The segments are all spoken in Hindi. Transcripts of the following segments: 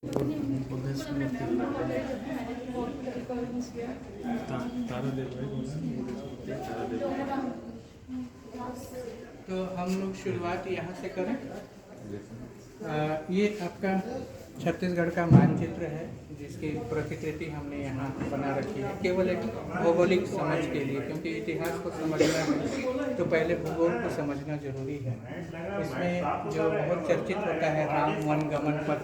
बुद्धिस्ट तो हम लोग शुरुआत यहाँ से करें। ये आपका छत्तीसगढ़ का मानचित्र है जिसकी प्रतिकृति हमने यहाँ बना रखी है केवल एक भौगोलिक समझ के लिए, क्योंकि इतिहास को समझना है तो पहले भूगोल को समझना जरूरी है। इसमें जो बहुत चर्चित होता है राम वन गमन पथ,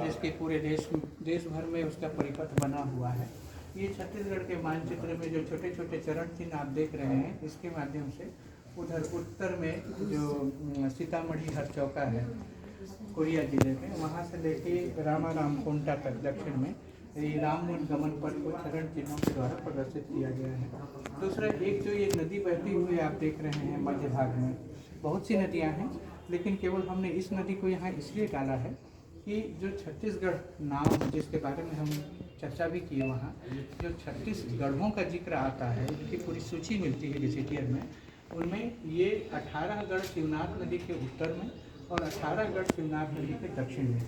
जिसके पूरे देश भर में उसका परिपथ बना हुआ है। ये छत्तीसगढ़ के मानचित्र में जो छोटे छोटे चरण चिन्ह आप देख रहे हैं, इसके माध्यम से उधर उत्तर में जो सीतामढ़ी हरचौका है कोरिया जिले में, वहाँ से लेके रामाराम कोंटा तक दक्षिण में ये रामवन गमन पथ को चरण चिन्हों के द्वारा प्रदर्शित किया गया है। दूसरा, एक जो ये नदी बहती हुई आप देख रहे हैं मध्य भाग में, बहुत सी नदियाँ हैं लेकिन केवल हमने इस नदी को यहाँ इसलिए डाला है कि जो छत्तीसगढ़ नाम जिसके बारे में हम चर्चा भी किए, वहाँ जो 36 गढ़ों का जिक्र आता है, उनकी पूरी सूची मिलती है डिजिटियर में, उनमें ये 18 गढ़ शिवनाथ नदी के उत्तर में और 18 गढ़ शिवनाथ नदी के दक्षिण में।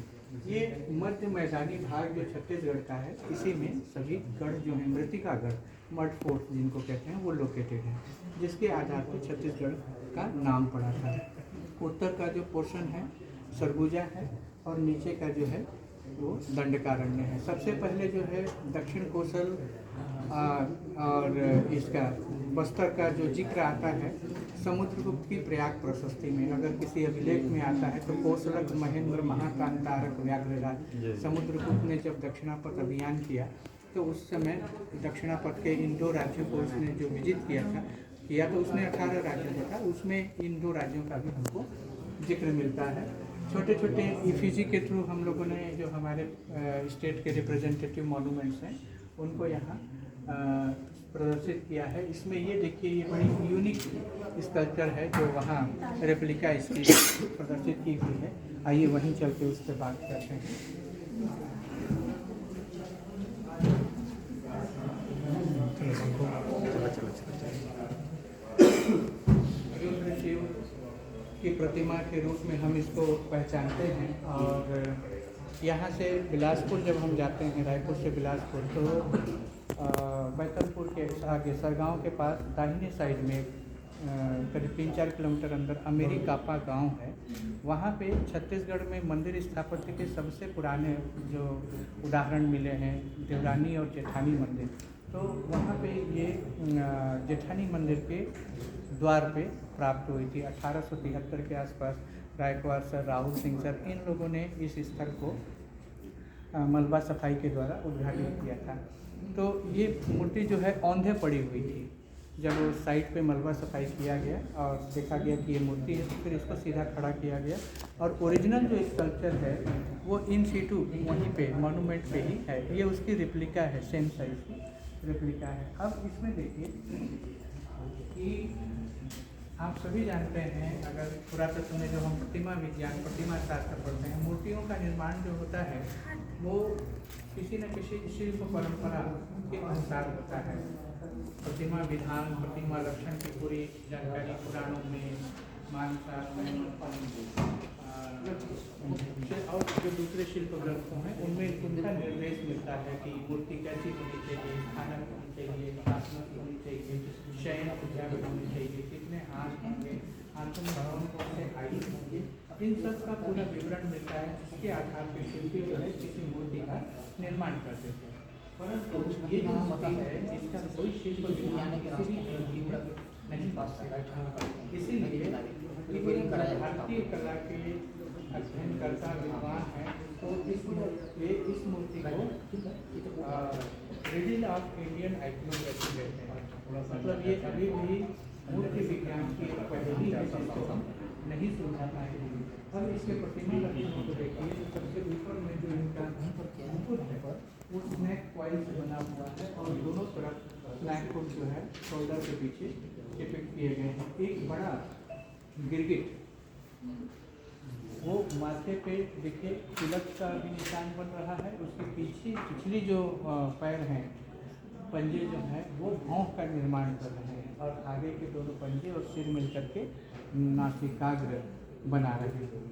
ये मध्य मैदानी भाग जो छत्तीसगढ़ का है, इसी में सभी गढ़ जो हैं, मृतिका गढ़, मड फोर्ट जिनको कहते हैं, वो लोकेटेड है, जिसके आधार पर छत्तीसगढ़ का नाम पड़ा था। उत्तर का जो पोर्शन है सरगुजा है और नीचे का जो है वो दंडकारण्य है। सबसे पहले जो है दक्षिण कोसल और इसका बस्तर का जो जिक्र आता है समुद्रगुप्त की प्रयाग प्रशस्ति में, अगर किसी अभिलेख में आता है तो कोसलक महेंद्र महाकांतारक व्याघ्रराज, समुद्रगुप्त ने जब दक्षिणापथ अभियान किया तो उस समय दक्षिणापथ के इन 2 राज्यों को उसने जो विजिट किया तो उसने 18 राज्यों को था, उसमें इन 2 राज्यों का भी हमको जिक्र मिलता है। छोटे छोटे ईफीजी के थ्रू हम लोगों ने जो हमारे स्टेट के रिप्रेजेंटेटिव मॉन्यूमेंट्स हैं उनको यहाँ प्रदर्शित किया है। इसमें ये देखिए, ये बड़ी यूनिक स्कल्पचर है जो वहाँ रेप्लिका इसकी प्रदर्शित की हुई है। आइए वहीं चल के उस पर बात करते हैं। शिव की प्रतिमा के रूप में हम इसको पहचानते हैं। और यहाँ से बिलासपुर जब हम जाते हैं, रायपुर से बिलासपुर, तो बैतलपुर के आगे सरगांव के पास दाहिने साइड में करीब 3-4 किलोमीटर अंदर अमेरी कापा गांव है। वहाँ पे छत्तीसगढ़ में मंदिर स्थापत्य के सबसे पुराने जो उदाहरण मिले हैं, देवरानी और जेठानी मंदिर। तो वहाँ पे ये जेठानी मंदिर के द्वार पे प्राप्त हुई थी 1873 के आसपास। गायकवाड़ सर, राहुल सिंह सर, इन लोगों ने इस स्थल को मलबा सफाई के द्वारा उद्घाटित किया था। तो ये मूर्ति जो है औंधे पड़ी हुई थी। जब उस साइट पे मलबा सफाई किया गया और देखा गया कि ये मूर्ति है, तो फिर इसको सीधा खड़ा किया गया और ओरिजिनल जो स्कल्पचर है वो इन सीटू वहीं पे मॉन्यूमेंट पे ही है। ये उसकी रिप्लिका है, सेम साइज की रिप्लिका है। अब इसमें देखिए कि आप सभी जानते हैं, अगर पुरातत्व में जो हम प्रतिमा विज्ञान, प्रतिमा शास्त्र पढ़ते हैं, मूर्तियों का निर्माण जो होता है वो किसी न किसी शिल्प परंपरा के अनुसार होता है। प्रतिमा विधान, प्रतिमा लक्षण की पूरी जानकारी पुराणों में, मानशास्त्र और जो दूसरे शिल्प ग्रंथों हैं उनमें उनका निर्देश मिलता है कि मूर्ति कैसी होनी चाहिए, स्थानक होनी चाहिए, स्थात्मक होनी चाहिए, शयन पूजा होनी चाहिए, कितने हाथ होंगे, हाथों में कौन कौन से आयु होंगे, इन सब का पूरा विवरण मिलता है, जिसके आधार पर शिल्पी जो है किसी मूर्ति का निर्माण करते थे। परंतु ये जो मूर्ति है इसका कोई शिल्प विज्ञान किसी भी नहीं पा सकता। इसीलिए भारतीय कला के अध्ययनकर्ता विद्वान हैं तो इस मूर्ति को रिडल ऑफ इंडियन आइकोनोग्राफी कहते हैं। मतलब ये अभी भी मूर्ति विज्ञान की पहली जिसको हम नहीं सुलझा पाए। अब इसके प्रतिमा लक्षणों को देखिए, सबसे ऊपर में जो इनका मुकुट है वो स्नैक कॉइल से बना हुआ है और दोनों तरफ स्नैक हुक जो है शोल्डर के पीछे डिपिक्ट किए गए हैं। एक बड़ा गिरगिट वो माथे पे देखिए तिलक का भी निशान बन रहा है। उसके पीछे पिछली जो पैर हैं, पंजे जो हैं, वो भौंह का निर्माण कर रहे हैं और आगे के दोनों पंजे और सिर मिल करके नासिकाग्र बना रहे हैं।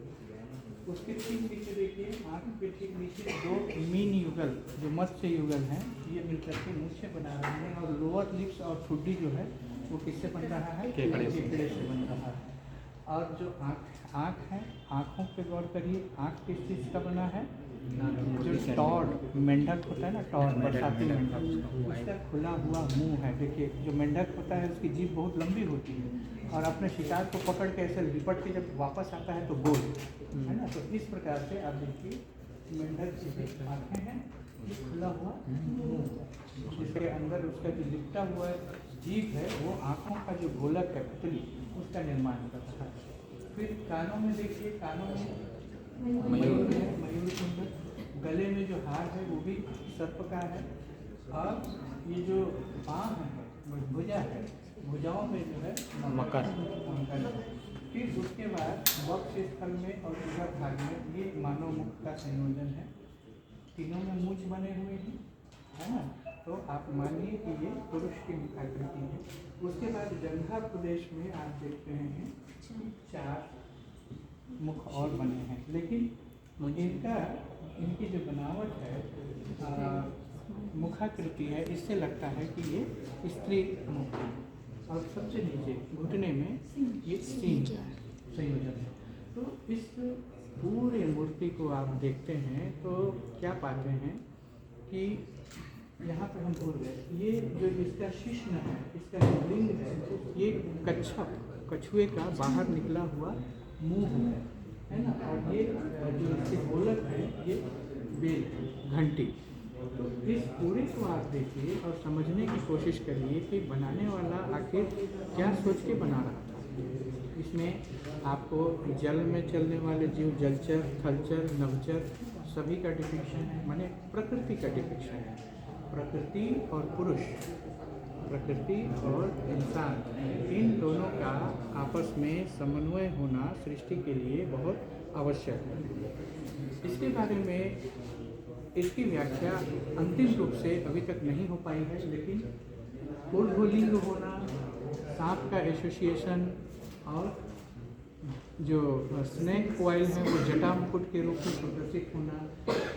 उसके ठीक नीचे देखिए, आँख के ठीक नीचे दो मीन युगल जो मत्स्य युगल हैं, ये मिलकर के मूछें बना रहे हैं। और लोअर लिप्स और ठुड्डी जो है वो किससे बन रहा है? केकड़े से बन रहा है। और जो आँख है, आँखों पे गौर करिए, आँख किस चीज़ का बना है? जो टॉड मेंढक होता है ना, टॉड बरसाती मेंढक, उसका खुला हुआ मुंह है। देखिए जो मेंढक होता है उसकी जीभ बहुत लंबी होती है और अपने शिकार को पकड़ के ऐसे लिपट के जब वापस आता है तो गोल है ना। तो इस प्रकार से आप देखिए मेंढक की आँखें हैं, खुला हुआ मुंह, जिसके अंदर उसका जो लिपटा हुआ जीभ है वो आँखों का जो गोलक है पुतली, उसका निर्माण कर रहा है। फिर कानों में देखिए, कानों में मयूर है, मयूर सुंदर। गले में जो हार है वो भी सर्प का है। और ये जो पाँव है, भुजा है, भुजाओं में जो है मकर है। फिर उसके बाद वक्ष स्थल में और उधर भाग में ये मानव मुख का संयोजन है। तीनों में मूंछ बने हुए हैं, है ना। तो आप मानिए कि ये पुरुष की मुखाकृति है। उसके बाद जंघा प्रदेश में आप देख रहे हैं 4 मुख और बने हैं, लेकिन इनकी जो बनावट है, मुखाकृति है, इससे लगता है कि ये स्त्री मुख है। और सबसे नीचे घुटने में ये सींग संयोजन है। तो इस पूरे मूर्ति को आप देखते हैं तो क्या पाते हैं कि यहाँ पर हम भूल गए, ये जो इसका शिश्न है, इसका जो लिंग है, ये कछुए का बाहर निकला हुआ मुंह है ना। और ये जो इसके गोलक है ये बेल घंटी। तो इस पूरे को आप देखिए और समझने की कोशिश करिए कि बनाने वाला आखिर क्या सोच के बना रहा था। इसमें आपको जल में चलने वाले जीव, जलचर, थलचर, नभचर सभी का डिपिक्शन है, माने प्रकृति का डिपिक्शन है। प्रकृति और पुरुष, प्रकृति और इंसान, इन दोनों का आपस में समन्वय होना सृष्टि के लिए बहुत आवश्यक है। इसके बारे में इसकी व्याख्या अंतिम रूप से अभी तक नहीं हो पाई है, लेकिन ऊर्ध्वलिंग होना, सांप का एसोसिएशन और जो स्नेक कॉइल है वो जटा मुकुट के रूप में प्रदर्शित होना,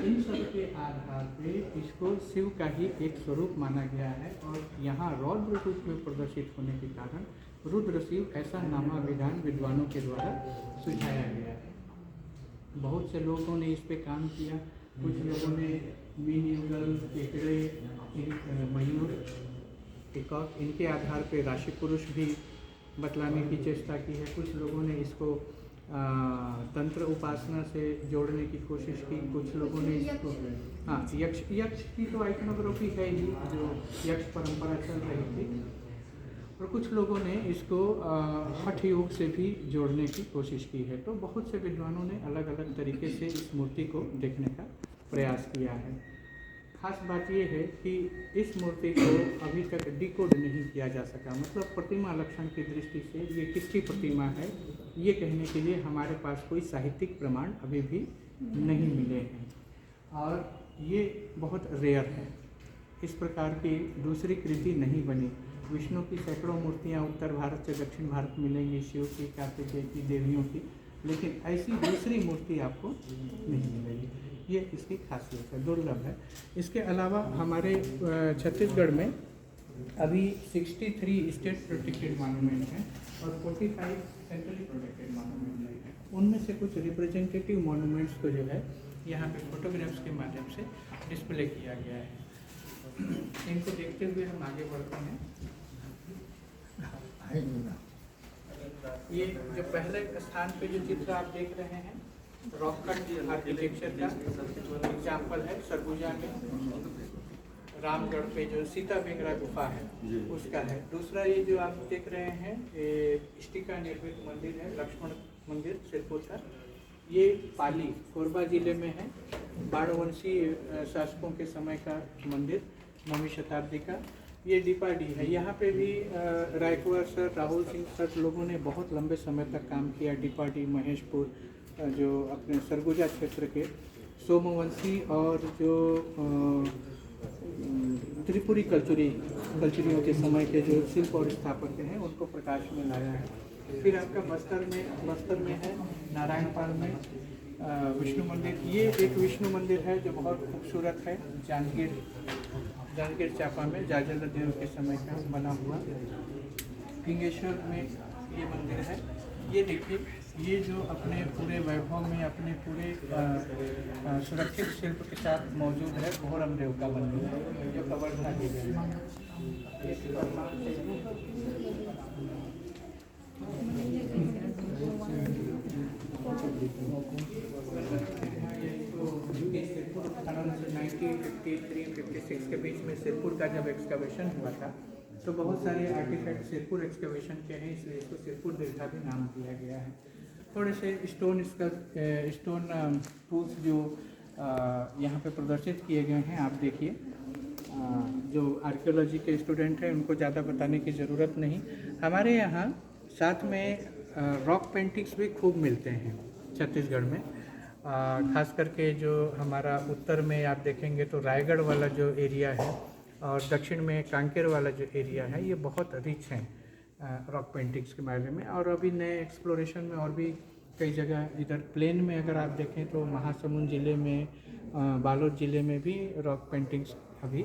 इन सब के आधार पे इसको शिव का ही एक स्वरूप माना गया है। और यहाँ रौद्र रूप में प्रदर्शित होने के कारण रुद्र शिव ऐसा नामाविधान विद्वानों के द्वारा सुझाया गया है। बहुत से लोगों ने इस पे काम किया। कुछ लोगों ने मीन युगल, केकड़े, मयूर, पिकॉक, इनके आधार पे राशि पुरुष भी बतलाने की चेष्टा की है। कुछ लोगों ने इसको तंत्र उपासना से जोड़ने की कोशिश की। कुछ लोगों ने इसको यक्ष की तो आइकनोग्राफी है ही, जो यक्ष परंपरा चल रही थी। और कुछ लोगों ने इसको हठ योग से भी जोड़ने की कोशिश की है। तो बहुत से विद्वानों ने अलग अलग तरीके से इस मूर्ति को देखने का प्रयास किया है। खास बात यह है कि इस मूर्ति को अभी तक डिकोड नहीं किया जा सका, मतलब प्रतिमा लक्षण की दृष्टि से ये किसकी प्रतिमा है ये कहने के लिए हमारे पास कोई साहित्यिक प्रमाण अभी भी नहीं मिले हैं। और ये बहुत रेयर है, इस प्रकार की दूसरी कृति नहीं बनी। विष्णु की सैकड़ों मूर्तियाँ उत्तर भारत से दक्षिण भारत मिलेंगी, शिव की, कार्तिकेय की, देवियों की, लेकिन ऐसी दूसरी मूर्ति आपको नहीं मिलेगी। ये इसकी खासियत है, दुर्लभ है। इसके अलावा हमारे छत्तीसगढ़ में अभी 63 स्टेट प्रोटेक्टेड मॉन्यूमेंट हैं और 45 सेंट्रली प्रोटेक्टेड मॉन्यूमेंट हैं। उनमें से कुछ रिप्रेजेंटेटिव मॉन्यूमेंट्स को जो है यहाँ पे फोटोग्राफ्स के माध्यम से डिस्प्ले किया गया है। इनको देखते हुए हम आगे बढ़ते हैं। ये जो पहले स्थान पे जो चित्र आप देख रहे हैं, रॉक कट आर्किटेक्चर का एग्जाम्पल है। सरगुजा में रामगढ़ पे जो सीता बेगरा गुफा है उसका है। दूसरा ये जो आप देख रहे हैं स्टिका निर्मित मंदिर है, लक्ष्मण मंदिर सिरपुर का। ये पाली कोरबा जिले में है, बाणवंशी शासकों के समय का मंदिर, 9वीं शताब्दी का। ये डीपाडी है, यहाँ पे भी रायकुआ सर, राहुल सिंह सर लोगों ने बहुत लंबे समय तक काम किया। डीपाडी, महेशपुर, जो अपने सरगुजा क्षेत्र के सोमवंशी और जो त्रिपुरी कल्चरियों के समय के जो शिल्प और स्थापत्य हैं उनको प्रकाश में लाया है। फिर आपका बस्तर में है, नारायणपाल में विष्णु मंदिर, ये एक विष्णु मंदिर है जो बहुत खूबसूरत है, जांजगीर चांपा में जाजल देव के समय का बना हुआ। पिंगेश्वर में ये मंदिर है। ये देखिए, ये जो अपने पूरे वैभव में, अपने पूरे सुरक्षित शिल्प के साथ मौजूद है, घोरम देव का मंदिर है जो कवर्धा जिले में है। सिरपुर 1953-56 के बीच में सिरपुर का जब एक्सकवेशन हुआ था तो बहुत सारे आर्टिफैक्ट सिरपुर एक्सकवेशन के हैं, इसलिए इसको सिरपुर दीर्घा भी नाम दिया गया है। थोड़े से स्टोन टूल्स जो यहाँ पे प्रदर्शित किए गए हैं, आप देखिए। जो आर्कियोलॉजी के स्टूडेंट हैं उनको ज़्यादा बताने की ज़रूरत नहीं। हमारे यहाँ साथ में रॉक पेंटिंग्स भी खूब मिलते हैं छत्तीसगढ़ में। खास करके जो हमारा उत्तर में आप देखेंगे तो रायगढ़ वाला जो एरिया है और दक्षिण में कांकेर वाला जो एरिया है, ये बहुत रिच हैं रॉक पेंटिंग्स के बारे में। और अभी नए एक्सप्लोरेशन में और भी कई जगह, इधर प्लेन में अगर आप देखें तो महासमुंद ज़िले में, बालोद ज़िले में भी रॉक पेंटिंग्स अभी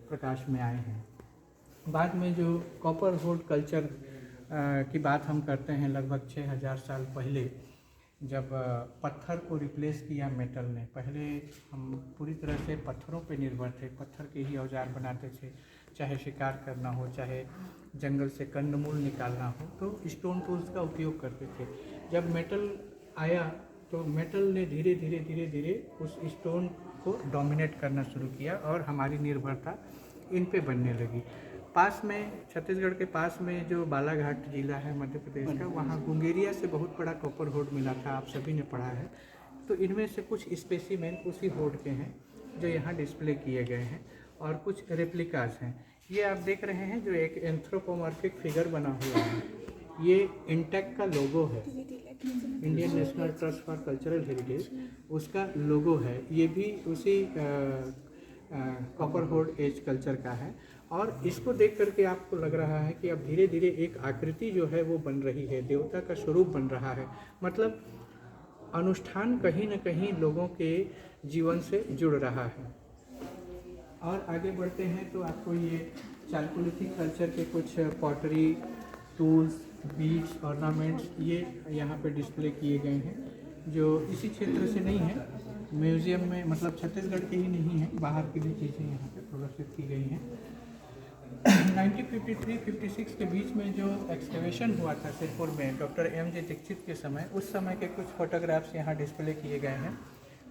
प्रकाश में आए हैं। बाद में जो कॉपर होल्ड कल्चर की बात हम करते हैं, लगभग 6000 साल पहले जब पत्थर को रिप्लेस किया मेटल ने। पहले हम पूरी तरह से पत्थरों पे निर्भर थे, पत्थर के ही औजार बनाते थे, चाहे शिकार करना हो, चाहे जंगल से कंदमूल निकालना हो, तो स्टोन टूल्स का उपयोग करते थे। जब मेटल आया तो मेटल ने धीरे धीरे उस स्टोन को डोमिनेट करना शुरू किया और हमारी निर्भरता इन पे बनने लगी। पास में, छत्तीसगढ़ के पास में जो बालाघाट जिला है मध्य प्रदेश का, वहाँ गुंगेरिया से बहुत बड़ा कॉपर होड मिला था, आप सभी ने पढ़ा है। तो इनमें से कुछ स्पेसिमेन उसी होड के हैं जो यहाँ डिस्प्ले किए गए हैं और कुछ रेप्लिकाज हैं। ये आप देख रहे हैं जो एक एंथ्रोपोमॉर्फिक फिगर बना हुआ है, ये इंटेक का लोगो है, Indian national trust for cultural heritage, उसका लोगो है। ये भी उसी कॉपर होल्ड एज कल्चर का है। और इसको देख करके आपको लग रहा है कि अब धीरे धीरे एक आकृति जो है वो बन रही है, देवता का स्वरूप बन रहा है। मतलब अनुष्ठान कहीं न कहीं लोगों के जीवन से जुड़ रहा है। और आगे बढ़ते हैं तो आपको ये चालकोलिथिक कल्चर के कुछ पॉटरी, टूल्स, बीड्स, ऑर्नामेंट्स ये यहाँ पे डिस्प्ले किए गए हैं, जो इसी क्षेत्र से नहीं है, म्यूज़ियम में, मतलब छत्तीसगढ़ के ही नहीं है, बाहर की भी चीज़ें यहाँ पे प्रदर्शित की गई हैं। 1953-56 के बीच में जो एक्सकवेशन हुआ था सिरपुर में डॉक्टर M.J. दीक्षित के समय, उस समय के कुछ फोटोग्राफ्स यहाँ डिस्प्ले किए गए हैं।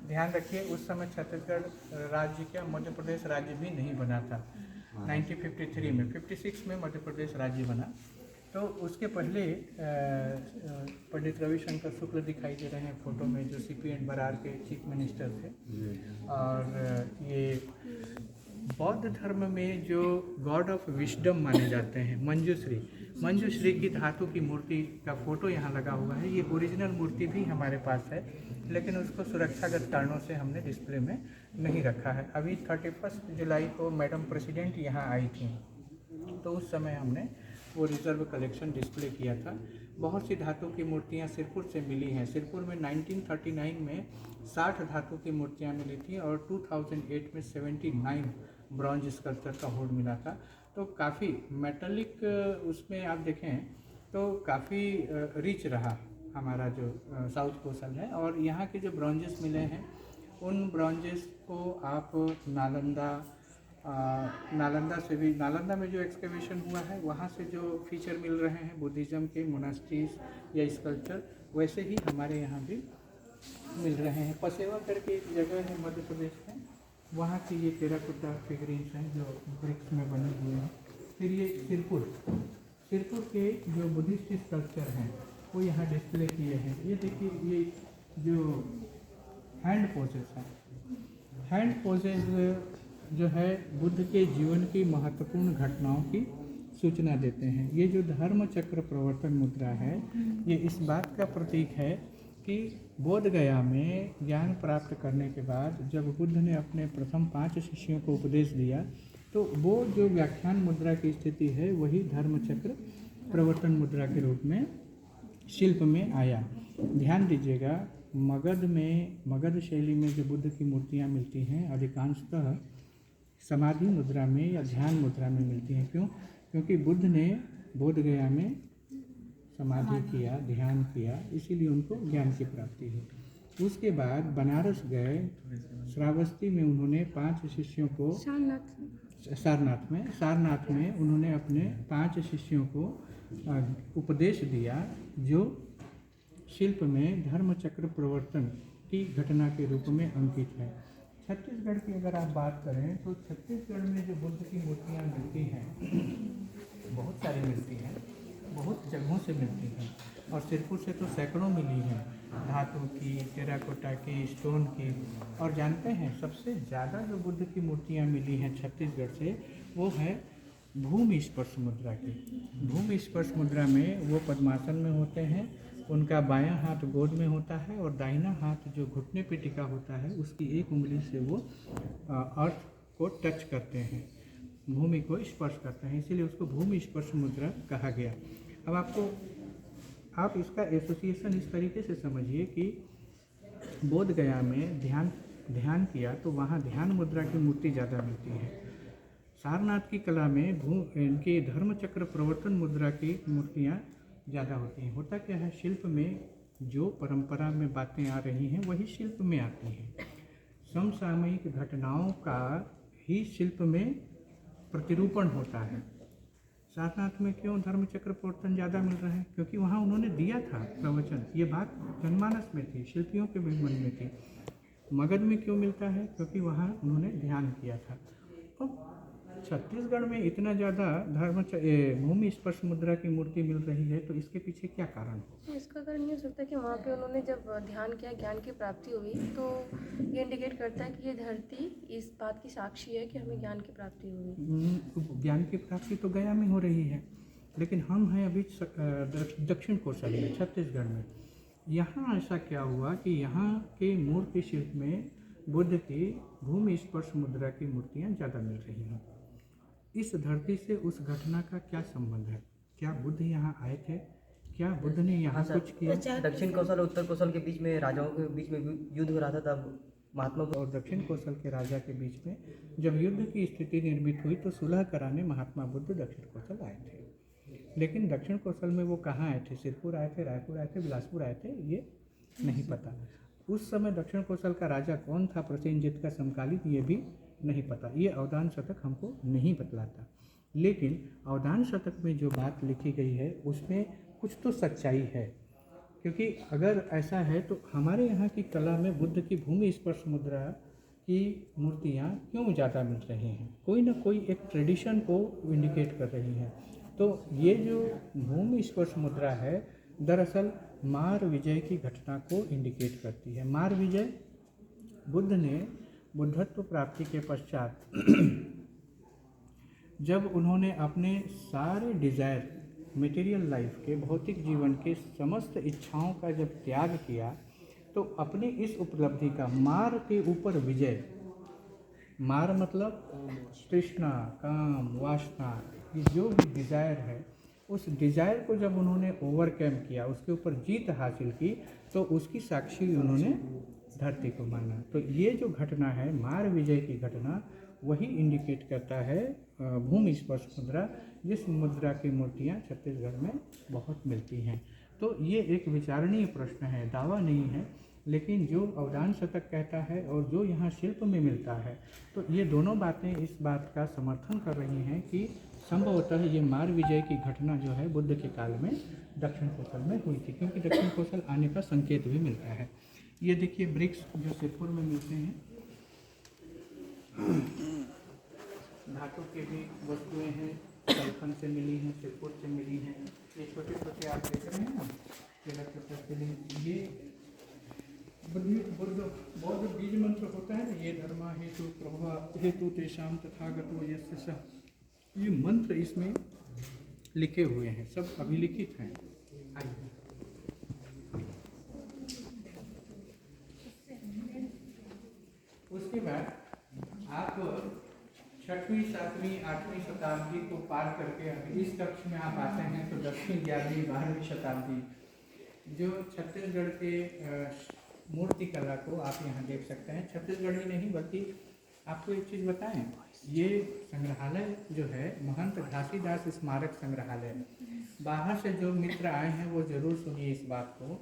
ध्यान रखिए, उस समय छत्तीसगढ़ राज्य क्या, मध्य प्रदेश राज्य भी नहीं बना था। 1953 में, 56 में मध्य प्रदेश राज्य बना। तो उसके पहले पंडित रविशंकर शुक्ल दिखाई दे रहे हैं फोटो में, जो CP बरार के चीफ मिनिस्टर थे। और ये बौद्ध धर्म में जो गॉड ऑफ विजडम माने जाते हैं, मंजूश्री की धातु की मूर्ति का फोटो यहाँ लगा हुआ है। ये ओरिजिनल मूर्ति भी हमारे पास है, लेकिन उसको सुरक्षागत कारणों से हमने डिस्प्ले में नहीं रखा है। अभी 31 जुलाई को मैडम प्रेसिडेंट यहाँ आई थी, तो उस समय हमने वो रिजर्व कलेक्शन डिस्प्ले किया था। बहुत सी धातु की मूर्तियाँ सिरपुर से मिली हैं। सिरपुर में 1939 में 60 धातु की मूर्तियाँ मिली थी और 2008 में 79 ब्रॉन्ज स्कल्पचर का होल्ड मिला था। तो काफ़ी मेटलिक उसमें आप देखें तो काफ़ी रिच रहा हमारा जो साउथ कोसल है। और यहाँ के जो ब्रॉन्जेस मिले हैं, उन ब्रॉन्जेस को आप नालंदा से भी, नालंदा में जो एक्सकवेशन हुआ है वहाँ से जो फीचर मिल रहे हैं बुद्धिज़्म के मोनास्ट्रीज या स्कल्पचर, वैसे ही हमारे यहाँ भी मिल रहे हैं। पसेवा करके एक जगह है मध्य प्रदेश में, वहाँ की ये टेराकोटा फिगरीन्स हैं जो ब्रिक्स में बने हुए हैं। फिर ये सिरपुर के जो बुद्धिस्ट स्कल्पचर हैं वो यहाँ डिस्प्ले किए हैं। ये देखिए, ये जो हैंड पोजेस हैं, हैंड पोजेस जो है बुद्ध के जीवन की महत्वपूर्ण घटनाओं की सूचना देते हैं। ये जो धर्म चक्र प्रवर्तन मुद्रा है, ये इस बात का प्रतीक है कि बोध गया में ज्ञान प्राप्त करने के बाद जब बुद्ध ने अपने प्रथम 5 शिष्यों को उपदेश दिया, तो वो जो व्याख्यान मुद्रा की स्थिति है वही धर्म चक्र प्रवर्तन मुद्रा के रूप में शिल्प में आया। ध्यान दीजिएगा, मगध शैली में जो बुद्ध की मूर्तियाँ मिलती हैं अधिकांशतः समाधि मुद्रा में या ध्यान मुद्रा में मिलती हैं। क्यों? क्योंकि बुद्ध ने बोध गया में समाधि किया, ध्यान किया, इसीलिए उनको ज्ञान की प्राप्ति हुई। उसके बाद बनारस गए, श्रावस्ती में उन्होंने 5 शिष्यों को, सारनाथ में उन्होंने अपने 5 शिष्यों को उपदेश दिया, जो शिल्प में धर्मचक्र प्रवर्तन की घटना के रूप में अंकित है। छत्तीसगढ़ की अगर आप बात करें तो छत्तीसगढ़ में जो बुद्ध की मूर्तियाँ मिलती हैं बहुत सारी मिलती हैं, बहुत जगहों से मिलती हैं, और सिरपुर से तो सैकड़ों मिली हैं, धातु की, टेराकोटा की, स्टोन की। और जानते हैं सबसे ज़्यादा जो बुद्ध की मूर्तियाँ मिली हैं छत्तीसगढ़ से, वो है भूमि स्पर्श मुद्रा की। भूमि स्पर्श मुद्रा में वो पद्मासन में होते हैं, उनका बायां हाथ गोद में होता है और दाहिना हाथ जो घुटने पे टिका होता है उसकी एक उंगली से वो अर्थ को टच करते हैं, भूमि को स्पर्श करते हैं, इसीलिए उसको भूमि स्पर्श मुद्रा कहा गया। अब आप इसका एसोसिएशन इस तरीके से समझिए कि बोध गया में ध्यान किया तो वहाँ ध्यान मुद्रा की मूर्ति ज़्यादा मिलती है। सारनाथ की कला में इनकी धर्मचक्र प्रवर्तन मुद्रा की मूर्तियाँ ज़्यादा होती हैं। होता क्या है, शिल्प में जो परंपरा में बातें आ रही हैं वही शिल्प में आती हैं। समसामयिक घटनाओं का ही शिल्प में प्रतिरूपण होता है। सारनाथ में क्यों धर्मचक्र प्रवर्तन ज़्यादा मिल रहा है? क्योंकि वहाँ उन्होंने दिया था प्रवचन, ये बात जनमानस में थी, शिल्पियों के भी मन में थी। मगध में क्यों मिलता है? क्योंकि वहाँ उन्होंने ध्यान किया था। तो छत्तीसगढ़ में इतना ज़्यादा भूमि स्पर्श मुद्रा की मूर्ति मिल रही है, तो इसके पीछे क्या कारण है? इसका कारण ये हो सकता है कि वहाँ पे उन्होंने जब ध्यान किया, ज्ञान की प्राप्ति हुई, तो ये इंडिकेट करता है कि ये धरती इस बात की साक्षी है कि हमें ज्ञान की प्राप्ति हुई। ज्ञान की प्राप्ति तो गया में हो रही है, लेकिन हम हैं अभी दक्षिण कोसल में, छत्तीसगढ़ में। यहाँ ऐसा क्या हुआ कि यहाँ के मूर्ति शिल्प में बुद्ध की भूमि स्पर्श मुद्रा की मूर्तियाँ ज़्यादा मिल रही हैं। इस धरती से उस घटना का क्या संबंध है? क्या बुद्ध यहाँ आए थे? क्या बुद्ध ने यहाँ कुछ किया? दक्षिण कौशल और उत्तर कौशल के बीच में, राजाओं के बीच में युद्ध हो रहा था, तब महात्मा और दक्षिण कौशल के राजा के बीच में जब युद्ध की स्थिति निर्मित हुई तो सुलह कराने महात्मा बुद्ध दक्षिण कौशल आए थे। लेकिन दक्षिण कौशल में वो कहाँ आए थे? सिरपुर आए थे, रायपुर आए थे, बिलासपुर आए थे, ये नहीं पता। उस समय दक्षिण कौशल का राजा कौन था, प्रसेनजित का समकालीन, ये भी नहीं पता। ये अवदान शतक हमको नहीं बतलाता। लेकिन अवदान शतक में जो बात लिखी गई है उसमें कुछ तो सच्चाई है, क्योंकि अगर ऐसा है तो हमारे यहाँ की कला में बुद्ध की भूमि स्पर्श मुद्रा की मूर्तियाँ क्यों ज़्यादा मिल रही हैं? कोई ना कोई एक ट्रेडिशन को इंडिकेट कर रही हैं। तो ये जो भूमि स्पर्श मुद्रा है दरअसल मार विजय की घटना को इंडिकेट करती है। मार विजय, बुद्ध ने बुद्धत्व प्राप्ति के पश्चात जब उन्होंने अपने सारे डिज़ायर, मटेरियल लाइफ के, भौतिक जीवन के समस्त इच्छाओं का जब त्याग किया तो अपनी इस उपलब्धि का, मार के ऊपर विजय, मार मतलब तृष्णा, काम, वासना, ये जो भी डिज़ायर है, उस डिज़ायर को जब उन्होंने ओवरकम किया, उसके ऊपर जीत हासिल की, तो उसकी साक्षी उन्होंने धरती को माना। तो ये जो घटना है, मार विजय की घटना, वही इंडिकेट करता है भूमि स्पर्श मुद्रा, जिस मुद्रा की मूर्तियाँ छत्तीसगढ़ में बहुत मिलती हैं। तो ये एक विचारणीय प्रश्न है, दावा नहीं है, लेकिन जो अवदान शतक कहता है और जो यहाँ शिल्प में मिलता है, तो ये दोनों बातें इस बात का समर्थन कर रही हैं कि संभवतः ये मार विजय की घटना जो है बुद्ध के काल में दक्षिण कौशल में हुई थी, क्योंकि दक्षिण कौशल आने का संकेत भी मिलता है। ये देखिए ब्रिक्स जो सिरपुर में मिलते हैं, धातु के भी वस्तुएं हैं, सल्फन से मिली हैं, सिरपुर से मिली हैं। ये छोटे छोटे आप देख रहे हैं ना, ये बौद्ध बीज मंत्र होता है ना, ये धर्मा हेतु प्रभा हेतु तेषाम तथागतो यस्य सः, ये मंत्र इसमें लिखे हुए हैं, सब अभिलिखित हैं। उसके बाद आप 6वीं, 7वीं, 8वीं शताब्दी को पार करके अभी इस कक्ष में आप आते हैं तो 10वीं, 11वीं, 12वीं शताब्दी, जो छत्तीसगढ़ के मूर्ति कला को आप यहाँ देख सकते हैं। छत्तीसगढ़ ही नहीं बल्कि आपको एक चीज़ बताएं, ये संग्रहालय जो है महंत घासीदास स्मारक संग्रहालय है। बाहर से जो मित्र आए हैं वो ज़रूर सुनिए इस बात को।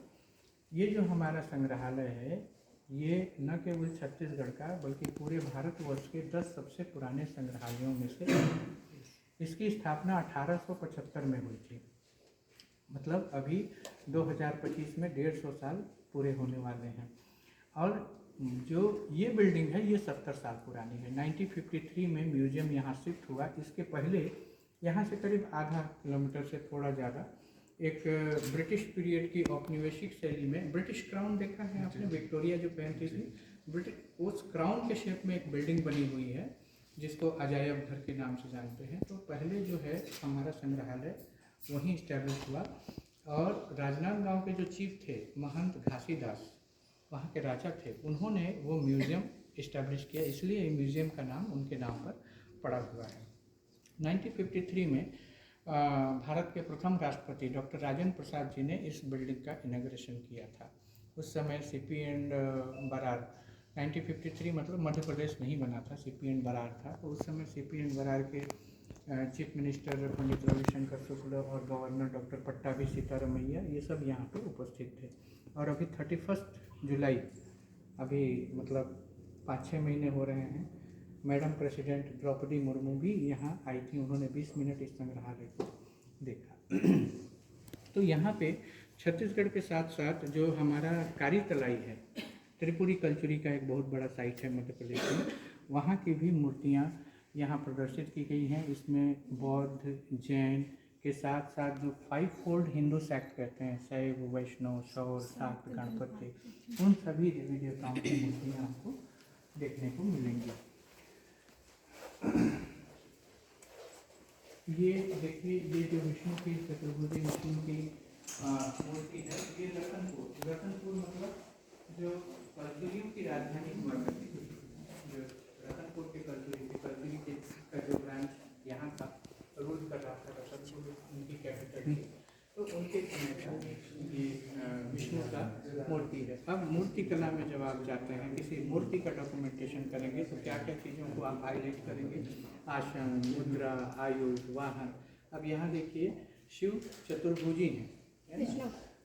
ये जो हमारा संग्रहालय है ये न केवल छत्तीसगढ़ का बल्कि पूरे भारतवर्ष के 10 सबसे पुराने संग्रहालयों में से एक है। इसकी स्थापना 1875 में हुई थी। मतलब अभी 2025 में 150 साल पूरे होने वाले हैं। और जो ये बिल्डिंग है ये 70 साल पुरानी है। 1953 में म्यूजियम यहाँ शिफ्ट हुआ। इसके पहले यहाँ से करीब आधा किलोमीटर से थोड़ा ज़्यादा एक ब्रिटिश पीरियड की औपनिवेशिक शैली में, ब्रिटिश क्राउन देखा है आपने, विक्टोरिया जो पहनती थी, ब्रिटिश उस क्राउन के शेप में एक बिल्डिंग बनी हुई है जिसको अजायब घर के नाम से जानते हैं। तो पहले जो है हमारा संग्रहालय वहीं इस्टेब्लिश हुआ। और राजनांदगांव के जो चीफ थे महंत घासीदास, वहाँ के राजा थे, उन्होंने वो म्यूज़ियम इस्टेब्लिश किया, इसलिए म्यूज़ियम का नाम उनके नाम पर पड़ा हुआ है। 1953 में भारत के प्रथम राष्ट्रपति डॉक्टर राजेंद्र प्रसाद जी ने इस बिल्डिंग का इनॉग्रेशन किया था। उस समय सीपी एंड बरार, 1953 मतलब मध्य प्रदेश नहीं बना था, सीपी एंड बरार था। तो उस समय सीपी एंड बरार के चीफ मिनिस्टर पंडित रविशंकर शुक्ल और गवर्नर डॉक्टर पट्टाभी सीतारमैया ये सब यहाँ पे उपस्थित थे। और अभी 31 जुलाई, अभी मतलब 5-6 महीने हो रहे हैं, मैडम प्रेसिडेंट द्रौपदी मुर्मू भी यहाँ आई थी। उन्होंने 20 मिनट इस संग्रहालय को देखा। तो यहाँ पे छत्तीसगढ़ के साथ साथ जो हमारा कारीतलाई है, त्रिपुरी कल्चुरी का एक बहुत बड़ा साइट है मध्य प्रदेश में, वहाँ की भी मूर्तियाँ यहाँ प्रदर्शित की गई हैं। इसमें बौद्ध, जैन के साथ साथ जो 5-फोल्ड हिंदू सेक्ट कहते हैं, शैव, वैष्णव, शौर, शाक्त, गणपति, उन सभी देवी देवताओं की मूर्तियाँ आपको देखने को मिलेंगी। ये देखिए, ये जो विष्णु की चतुर्भुज विष्णु की मूर्ति है, ये रतनपुर मतलब जो कल्चुरियों की राजधानी हुआ करती थी, जो रतनपुर के कल्चुरी के का जो ब्रांच यहाँ का रूल कर रहा था, रतनपुर उनकी कैपिटल थी। तो उनके ये विष्णु का मूर्ति है। अब मूर्ति कला में जब आप जाते हैं, किसी मूर्ति का डॉक्यूमेंटेशन करेंगे तो क्या क्या चीज़ों को आप हाईलाइट करेंगे? आसन, मुद्रा, आयुध, वाहन। अब यहाँ देखिए शिव चतुर्भुजी हैं,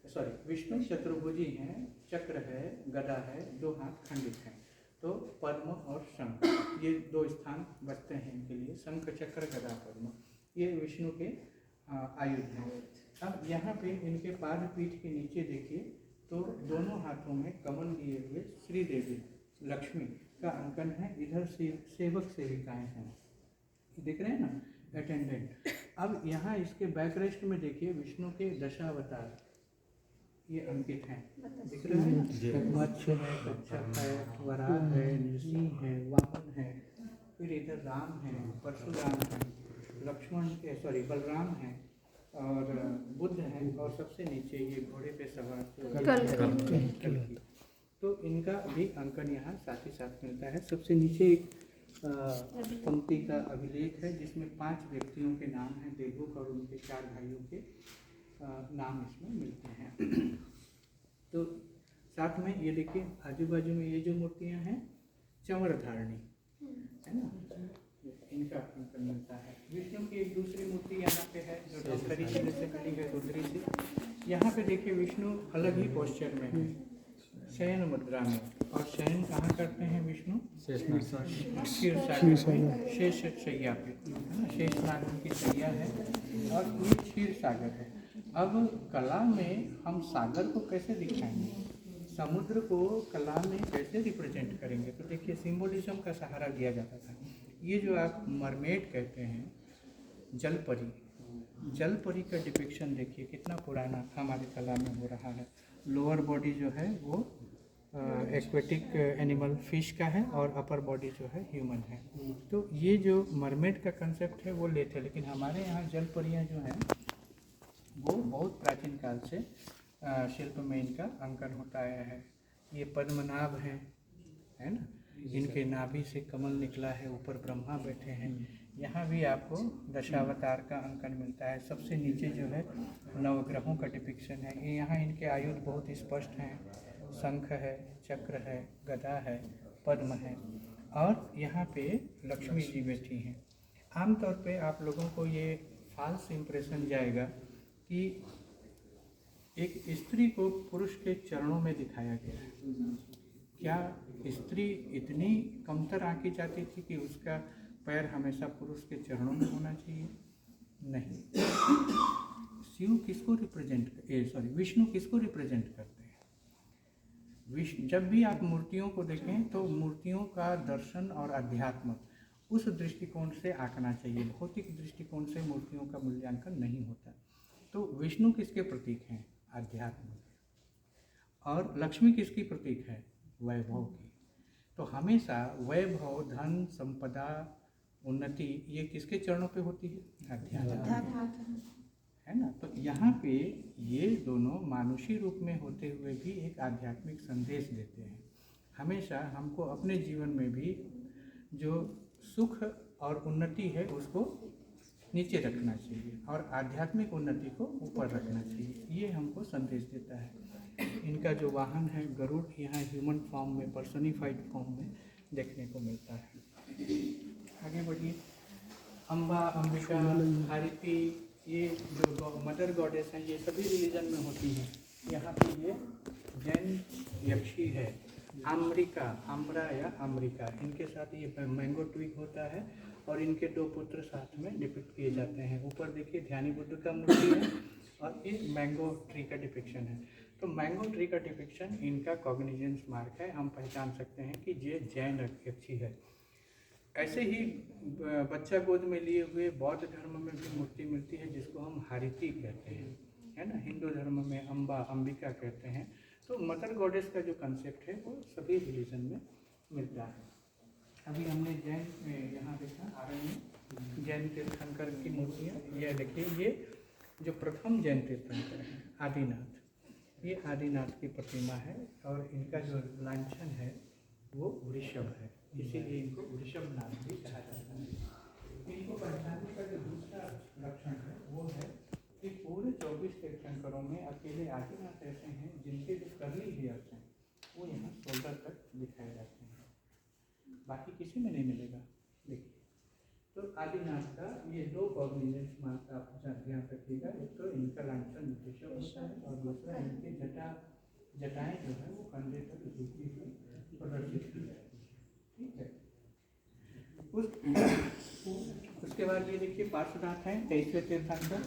सॉरी विष्णु चतुर्भुजी हैं, चक्र है, गदा है, 2 हाथ खंडित हैं। तो पद्म और शंख, ये 2 स्थान बचते हैं इनके लिए, शंख, चक्र, गदा, पद्म, ये विष्णु के आयुध हैं। अब यहाँ पे इनके पाद पीठ के नीचे देखिए तो दोनों हाथों में कमल लिए हुए श्री देवी लक्ष्मी का अंकन है। इधर सेवक सेविकाएं हैं, दिख रहे हैं ना, अटेंडेंट। अब यहाँ इसके बैकरेस्ट में देखिए विष्णु के दशावतार ये अंकित हैं, दिख रहे हैं ना, मत्स्य है, कच्छप है, वराह है, नृसिंह है, वामन है, फिर इधर राम है, परशुराम है, लक्ष्मण सॉरी बलराम है और बुद्ध हैं, और सबसे नीचे ये घोड़े पे सवार कल्कि। तो इनका भी अंकन यहाँ साथ ही साथ मिलता है। सबसे नीचे एक पंक्ति का अभिलेख है जिसमें 5 व्यक्तियों के नाम हैं, देवभूक और उनके 4 भाइयों के नाम इसमें मिलते हैं। तो साथ में ये देखिए आजू बाजू में ये जो मूर्तियाँ हैं चंवर धारणी है ना, इनका अंकन मिलता है। विष्णु की एक दूसरी मूर्ति यहाँ पे है जो डॉक्टरी चिन्ह से मिली है, रुद्री से। यहाँ पे देखिए विष्णु अलग ही पोस्चर में है, शयन मुद्रा में। और शयन कहाँ करते हैं विष्णु? क्षीर सागर, शेष शैया पे, है ना, शेष नाग की शैया है और ये क्षीर सागर है। अब कला में हम सागर को कैसे दिखाएंगे, समुद्र को कला में कैसे रिप्रेजेंट करेंगे? तो देखिए सिंबोलिज्म का सहारा लिया जाता था। ये जो आप मरमेड कहते हैं, जलपरी, जलपरी का डिपिक्शन देखिए कितना पुराना हमारी कला में हो रहा है। लोअर बॉडी जो है वो एक्वेटिक एनिमल फिश का है और अपर बॉडी जो है ह्यूमन है। तो ये जो मरमेड का कंसेप्ट है वो लेते, लेकिन हमारे यहाँ जलपरियाँ जो हैं वो बहुत प्राचीन काल से शिल्प में इनका अंकन होता आया है। ये पद्मनाभ है ना, इनके नाभि से कमल निकला है, ऊपर ब्रह्मा बैठे हैं। यहाँ भी आपको दशावतार का अंकन मिलता है। सबसे नीचे जो है नवग्रहों का डिपिक्शन है। ये यहाँ इनके आयुध बहुत स्पष्ट हैं। शंख है, चक्र है, गदा है, पद्म है और यहाँ पे लक्ष्मी जी बैठी हैं। आमतौर पे आप लोगों को ये फॉल्स इम्प्रेशन जाएगा कि एक स्त्री को पुरुष के चरणों में दिखाया गया है। क्या स्त्री इतनी कमतर आंकी जाती थी कि उसका पैर हमेशा पुरुष के चरणों में होना चाहिए? नहीं। शिव किसको रिप्रेजेंट विष्णु किसको रिप्रेजेंट करते हैं? विष्णु। जब भी आप मूर्तियों को देखें तो मूर्तियों का दर्शन और अध्यात्म उस दृष्टिकोण से आंकना चाहिए। भौतिक दृष्टिकोण से मूर्तियों का मूल्यांकन नहीं होता। तो विष्णु किसके प्रतीक हैं? अध्यात्म। और लक्ष्मी किसकी प्रतीक है? वैभव की। तो हमेशा वैभव, धन, संपदा, उन्नति ये किसके चरणों पे होती है? अध्यात्म, है ना। तो यहाँ पे ये दोनों मानुषी रूप में होते हुए भी एक आध्यात्मिक संदेश देते हैं। हमेशा हमको अपने जीवन में भी जो सुख और उन्नति है उसको नीचे रखना चाहिए और आध्यात्मिक उन्नति को ऊपर रखना चाहिए। ये हमको संदेश देता है। इनका जो वाहन है गरुड़, यहाँ ह्यूमन फॉर्म में, पर्सनिफाइड फॉर्म में देखने को मिलता है। आगे बढ़िए। अम्बा, अंबिका, हारिती, ये जो मदर गॉडेस हैं ये सभी रिलीजन में होती हैं। यहाँ पे ये जैन यक्षी है, अम्रिका, अम्रा या अम्रिका। इनके साथ ये मैंगो ट्विग होता है और इनके दो पुत्र साथ में डिपिक्ट किए जाते हैं। ऊपर देखिए ध्यानी बुद्ध का मूर्ति है और ये मैंगो ट्री का डिपिक्शन है। तो मैंगो ट्री का डिपिक्शन इनका कॉग्निजेंस मार्क है। हम पहचान सकते हैं कि ये जैन यक्षी है। ऐसे ही बच्चा गोद में लिए हुए बौद्ध धर्म में भी मूर्ति मिलती है जिसको हम हारिती कहते हैं, है ना। हिंदू धर्म में अम्बा, अंबिका कहते हैं। तो मदर गॉडेस का जो कंसेप्ट है वो सभी रिलीजन में मिलता है। अभी हमने जैन में यहाँ देखा आरण्य जैन तीर्थंकर की मूर्तियाँ। यह देखिए, ये जो प्रथम जैन तीर्थंकर हैं आदिनाथ, ये आदिनाथ की प्रतिमा है और इनका जो लांछन है वो वृषभ है, इसीलिए इनको वृषभनाथ भी कहा जाता है। इनको पहचानने का जो दूसरा लक्षण है वो है कि पूरे 24 तीर्थंकरों में अकेले आदिनाथ ऐसे हैं जिनके जो कर्ली हेयर्स हैं वो यहाँ शोल्डर तक दिखाए जाते हैं, बाकी किसी में नहीं मिलेगा। देखिए, तो आदिनाथ का ये दो कॉग्निजेंस मार्क आप ध्यान रखिएगा। एक तो इनका लांछन वृषभ होता है और दूसरा इनकी जटाएं जो है वो कंधे तक झुकी हुई प्रदर्शित की जाती है। ठीक है। उसके बाद ये देखिए पार्श्वनाथ हैं 23वें तीर्थंकर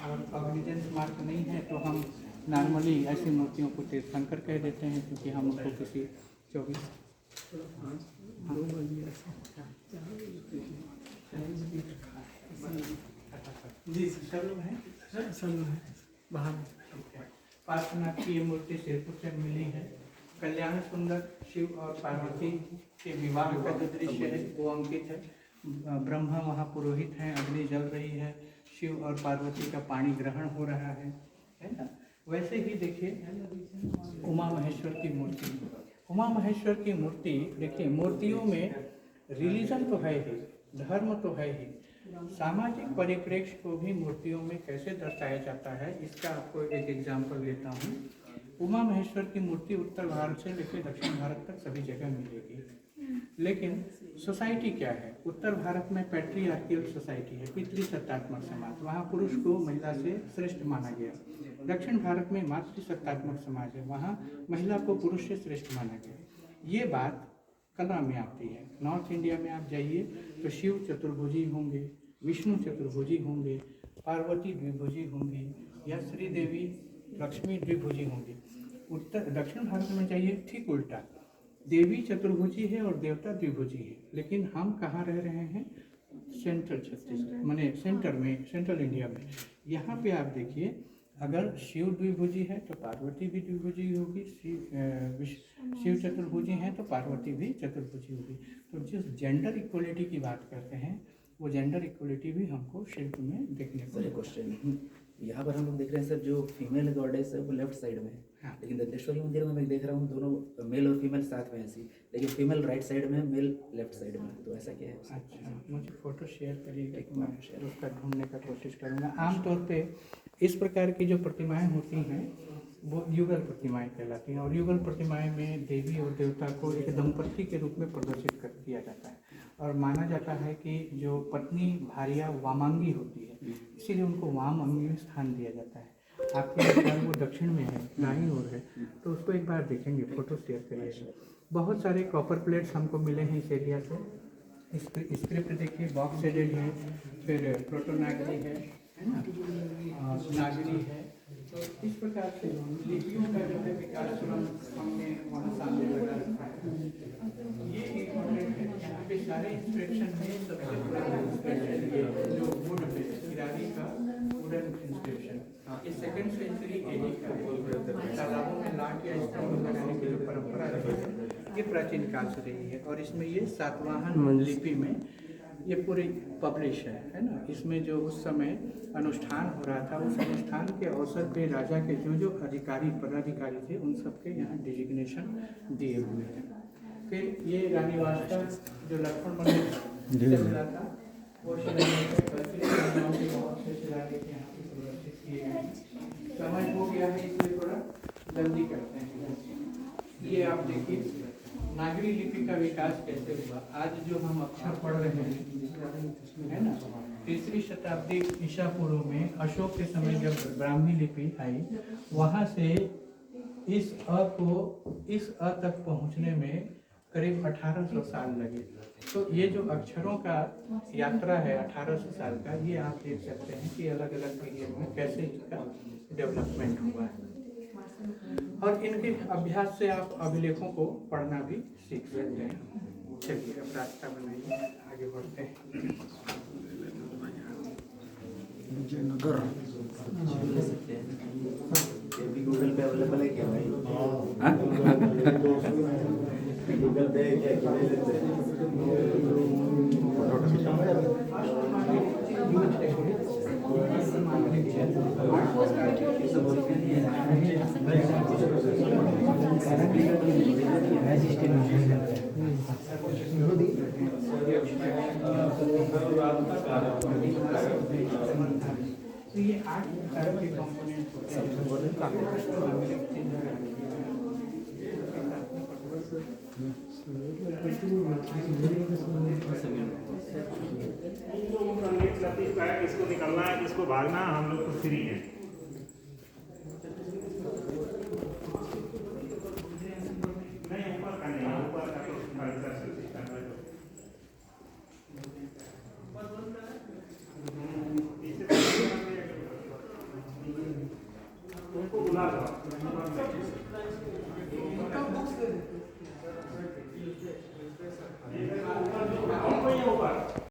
और कॉग्निजेंस मार्क नहीं है तो हम नॉर्मली ऐसी मूर्तियों को तीर्थंकर कह देते हैं क्योंकि हम उसको किसी 24 जी सब लोग हैं, सब लोग हैं बाहर। पार्श्वनाथ की ये मूर्ति सिरपुर से मिली है। कल्याण सुंदर शिव और पार्वती के विवाह का जो दृश्य है वो अंकित है। ब्रह्मा वहाँ पुरोहित हैं, अग्नि जल रही है, शिव और पार्वती का पाणी ग्रहण हो रहा है ना। वैसे ही देखिए उमा महेश्वर की मूर्ति। उमा महेश्वर की मूर्ति देखिए, मूर्तियों में रिलीजन तो है ही, धर्म तो है ही, सामाजिक परिप्रेक्ष्य को भी मूर्तियों में कैसे दर्शाया जाता है इसका आपको एक एग्जाम्पल देता हूँ। उमा महेश्वर की मूर्ति उत्तर भारत से लेकर दक्षिण भारत तक सभी जगह मिलेगी, लेकिन सोसाइटी क्या है? उत्तर भारत में पैट्रियार्कियल सोसाइटी है, पितृसत्तात्मक समाज, वहाँ पुरुष को महिला से श्रेष्ठ माना गया। दक्षिण भारत में मातृसत्तात्मक समाज है, वहाँ महिला को पुरुष से श्रेष्ठ माना गया। ये बात कला में आती है। नॉर्थ इंडिया में आप जाइए तो शिव चतुर्भुजी होंगे, विष्णु चतुर्भुजी होंगे, पार्वती द्विभुजी होंगी या श्रीदेवी लक्ष्मी द्विभुजी होंगी। दक्षिण भारत में जाइए ठीक उल्टा, देवी चतुर्भुजी है और देवता द्विभुजी है। लेकिन हम कहाँ रह रहे हैं? सेंट्रल छत्तीसगढ़, माने सेंटर में, सेंट्रल इंडिया में। यहाँ पे आप देखिए, अगर शिव द्विभुजी है तो पार्वती भी द्विभुजी होगी, शिव चतुर्भुजी हैं तो पार्वती भी चतुर्भुजी होगी। तो जिस जेंडर इक्वलिटी की बात करते हैं वो जेंडर इक्वलिटी भी हमको शिल्प में देखने को क्वेश्चन यहाँ पर हम लोग देख रहे हैं सर, जो फीमेल गॉडेस है वो लेफ्ट साइड में है, हाँ। लेकिन दंतेश्वरी मंदिर में मैं देख रहा हूँ दोनों मेल और फीमेल साथ में है ऐसी, लेकिन फीमेल राइट साइड में, मेल लेफ्ट साइड में, तो ऐसा क्या है? अच्छा, मुझे फ़ोटो शेयर करिएगा तो मैं उसका ढूंढने का कोशिश करूँगा। आमतौर पे इस प्रकार की जो प्रतिमाएं होती हैं वो युगल प्रतिमाएं कहलाती हैं, और युगल प्रतिमाएं में देवी और देवता को एक दंपति के रूप में प्रदर्शित कर दिया जाता है, और माना जाता है कि जो पत्नी भार्या वामांगी होती है, इसीलिए उनको वाम अंगी में स्थान दिया जाता है। आपके अनुसार वो दक्षिण में है, दाईं ओर है, तो उसको एक बार देखेंगे, फोटो शेयर करिएगा। बहुत सारे कॉपर प्लेट्स हमको मिले हैं इस एरिया से। स्क्रिप्ट देखिए, बॉक्स सेडेड है, फिर प्रोटोनागरी है ना, नागरी है। तो इस प्रकार से लिपियों का जो है विकास हमने वहाँ सामने लगा रखा है। ये इम्पोर्टेंट है, यहाँ पे सारे इंस्क्रिप्शन में सबसे पुराना इंस्क्रिप्शन ये जो वुड पे किरारी का वुडन इंस्क्रिप्शन, ये 2nd सेंचुरी एडी का है। तालाबों में लाट या स्तंभ लगाने की जो परंपरा रही है ये प्राचीन काल से रही है, और इसमें ये सातवाहन लिपि में ये पूरी पब्लिश है ना। इसमें जो उस समय अनुष्ठान हो रहा था, उस अनुष्ठान के अवसर पे राजा के जो अधिकारी पदाधिकारी थे उन सबके यहाँ डिजिग्नेशन दिए हुए हैं। फिर ये रानीवास्ता जो लक्ष्मण मंदिर चल रहा था वो शिलालेख के बहुत से शिलालेख यहाँ पे प्रदर्शित किए गए हैं। समय हो गया है इसलिए थोड़ा जल्दी करते हैं। ये आप देखिए नागरी लिपि का विकास कैसे हुआ। आज जो हम अक्षर पढ़ रहे हैं है ना, 3री शताब्दी ईसा पूर्व में अशोक के समय जब ब्राह्मी लिपि आई, वहाँ से इस अ तक पहुँचने में करीब 1800 साल लगे। तो ये जो अक्षरों का यात्रा है 1800 साल का, ये आप देख सकते हैं कि अलग अलग पीरियड में कैसे इसका डेवलपमेंट हुआ है। और इनके अभ्यास से आप अभिलेखों को पढ़ना भी सीख सकते हैं। चलिए अब रास्ता बनाइए, आगे बढ़ते हैं। विजयनगर भी गूगल पे अवेलेबल है क्या भाई? गूगल पे तो ये 8 तरह के कंपोनेंट होते इसको निकलना है, इसको भागना, हम लोग तो फ्री हैं।